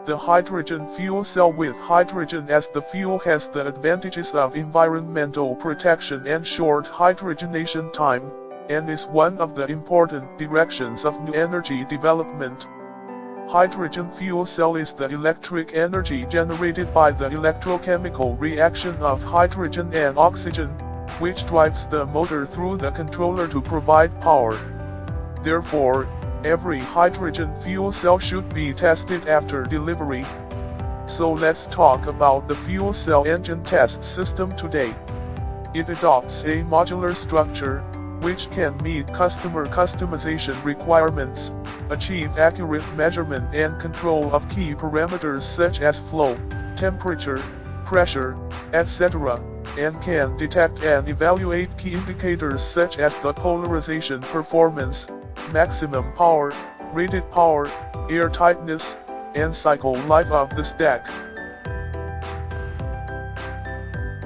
The hydrogen fuel cell with hydrogen as the fuel has the advantages of environmental protection and short hydrogenation time, and is one of the important directions of new energy development. Hydrogen fuel cell is the electric energy generated by the electrochemical reaction of hydrogen and oxygen, which drives the motor through the controller to provide power. Therefore, every hydrogen fuel cell should be tested after delivery. So let's talk about the fuel cell engine test system today. It adopts a modular structure, which can meet customer customization requirements, achieve accurate measurement and control of key parameters such as flow, temperature, pressure, etc., and can detect and evaluate key indicators such as the polarization performance, maximum power, rated power, air tightness, and cycle life of the stack.